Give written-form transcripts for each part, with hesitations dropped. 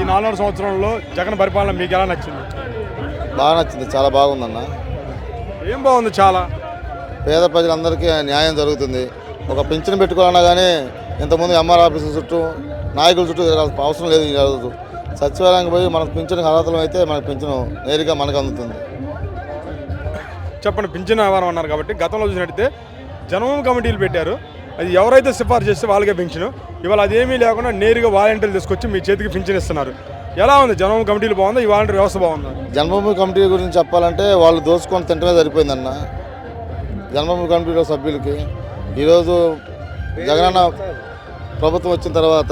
ఈ 4 సంవత్సరంలో జగన్ పరిపాలన మీకు ఎలా నచ్చింది? బాగా నచ్చింది, చాలా బాగుందన్న. ఏం బాగుంది? చాలా పేద ప్రజలందరికీ న్యాయం జరుగుతుంది. ఒక పింఛన్ పెట్టుకోవాలన్నా కానీ ఇంతకుముందు ఎంఆర్ ఆఫీసుల చుట్టూ నాయకుల చుట్టూ తిరగాల్సిన అవసరం లేదు. ఈ రోజు సచివాలయానికి పోయి మనకు పింఛన్కి అర్హతలు అయితే మనకు పింఛను నేరుగా మనకు అందుతుంది. చెప్పండి, పింఛన్ వ్యవహారం అన్నారు కాబట్టి గతంలో చూసినట్టయితే జనభూమి కమిటీలు పెట్టారు. అది ఎవరైతే సిఫార్సు చేస్తే వాళ్ళకే పింఛను. ఇవాళ అదేమీ లేకుండా నేరుగా వాలంటీర్లు తీసుకొచ్చి మీ చేతికి పింఛన్ ఇస్తున్నారు. ఎలా ఉంది? జనభూమి కమిటీలు బాగుందా? ఈ వాలంటీర్ వ్యవస్థ బాగుందా? జన్మభూమి కమిటీ గురించి చెప్పాలంటే వాళ్ళు దోచుకొని తింటమే సరిపోయిందన్న. జన్మభూమి కమిటీలో సభ్యులకి ఈరోజు జగనన్న ప్రభుత్వం వచ్చిన తర్వాత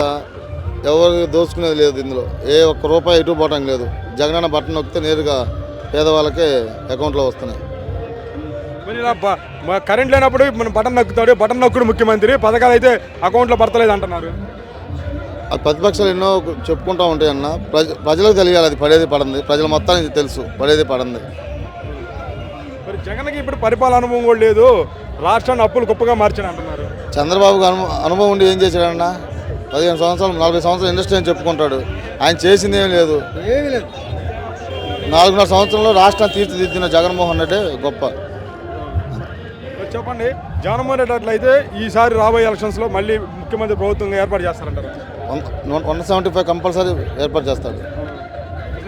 ఎవరికి దోచుకునేది లేదు. ఇందులో ఏ ఒక్క రూపాయి ఎటు పోవటం లేదు. జగనన్న బటన్ నొక్కితే నేరుగా పేదవాళ్ళకే అకౌంట్లో వస్తున్నాయి. మరి ఇలా కరెంట్ లేనప్పుడు మనం బటన్ నొక్కుతాడు, బటన్ నొక్కుడు ముఖ్యమంత్రి, పథకాలు అయితే అకౌంట్లో పడతలేదు అంటున్నారు. అది ప్రతిపక్షాలు ఎన్నో చెప్పుకుంటూ ఉంటాయి అన్న. ప్రజలకు తెలియాలి అది పడేది పడింది. ప్రజల మొత్తానికి తెలుసు పడేది పడింది. మరి జగన్కి ఇప్పుడు పరిపాలన అనుభవం కూడా లేదు, రాష్ట్రాన్ని అప్పులు గొప్పగా మార్చాను అంటున్నారు. చంద్రబాబుకి అనుభవం ఉండి ఏం చేశాడన్న? 15 సంవత్సరాలు 40 సంవత్సరాలు ఇండస్ట్రీ అని చెప్పుకుంటాడు. ఆయన చేసింది ఏమీ లేదు. 4.5 సంవత్సరంలో రాష్ట్రాన్ని తీర్చిదిద్దిన జగన్మోహన్ రెడ్డి గొప్ప. చెప్పండి, జగన్మోహన్ రెడ్డి అట్లయితే ఈసారి రాబోయే ఎలక్షన్స్లో మళ్ళీ ముఖ్యమంత్రి ప్రభుత్వంగా ఏర్పాటు చేస్తారంటారు. 175 కంపల్సరీ ఏర్పాటు చేస్తాడు.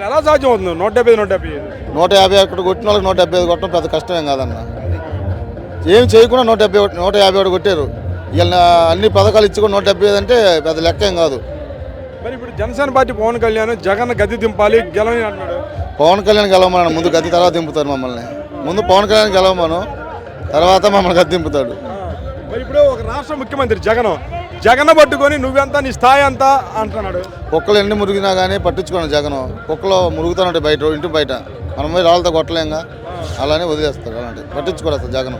ఎలా సాధ్యం అవుతుంది? 150 అక్కడ కొట్టిన వాళ్ళకి 175 కొట్టడం పెద్ద కష్టమేం కాదన్న. ఏం చేయకుండా 151 కొట్టారు. వీళ్ళ అన్ని పథకాలు ఇచ్చి కూడా 175 అంటే పెద్ద లెక్క ఏం కాదు. మరి ఇప్పుడు జనసేన పార్టీ పవన్ కళ్యాణ్ జగన్ గద్దె దింపాలి, గెలవని అన్నాడు. పవన్ కళ్యాణ్ గెలవమని ముందు గద్దె తర్వాత దింపుతారు మమ్మల్ని. ముందు పవన్ కళ్యాణ్ గెలవమను, తర్వాత మమ్మల్ని గద్దె దింపుతాడు. మరి ఇప్పుడు ఒక రాష్ట్ర ముఖ్యమంత్రి జగన్ పట్టుకొని నువ్వెంత, నీ స్థాయి అంతా అంటున్నాడు. కుక్కలు ఎన్ని మురిగినా కానీ పట్టించుకోండి జగన్. కుక్కలు మురుగుతానంటే బయట, ఇంటి బయట మనం పోయి రాళ్ళతో కొట్టలేంగా, అలానే వదిలేస్తారు. అలాంటి పట్టించుకోరు అసలు జగన్.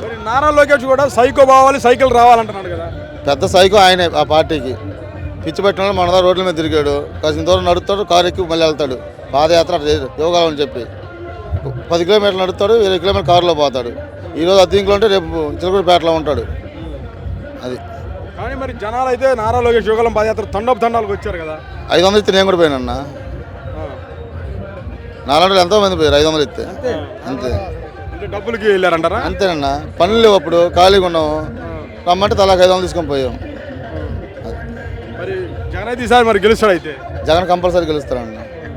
మరి నారా లోకేష్ కూడా సైకో బావాలి, సైకిల్ రావాలంటున్నాడు కదా. పెద్ద సైకో ఆయనే. ఆ పార్టీకి పిచ్చి పెట్టిన వాళ్ళు మన రోడ్ల మీద తిరిగాడు. కాసిన దూరం నడుస్తాడు, కారు ఎక్కి మళ్ళీ వెళ్తాడు. పాదయాత్ర యోగాలని చెప్పి 10 కిలోమీటర్లు నడుస్తాడు, 20 కిలోమీటర్లు కారులో పోతాడు. ఈరోజు అద్దీంకులో ఉంటే రేపు చిలకూరుపేటలో ఉంటాడు. అది కానీ మరి జనాలు అయితే నారా లోకేష్ యోగాలం పాదయాత్ర తండాలకు వచ్చారు కదా. 500 ఇస్తే నేను కూడా పోయానన్న. 400 ఎంతో మంది పోయారు. 500 ఇస్తే అంతే. డబ్బులకి వెళ్ళారంటారా? అంతేనన్నా. పనులు లేవు, అప్పుడు ఖాళీగా ఉన్నాము. రమ్మంటే తలాకు 500 తీసుకొని పోయాం. మరి జగన్ అయితే ఈసారి మరి గెలుస్తాడు. అయితే జగన్ కంపల్సరీ గెలుస్తారన్న.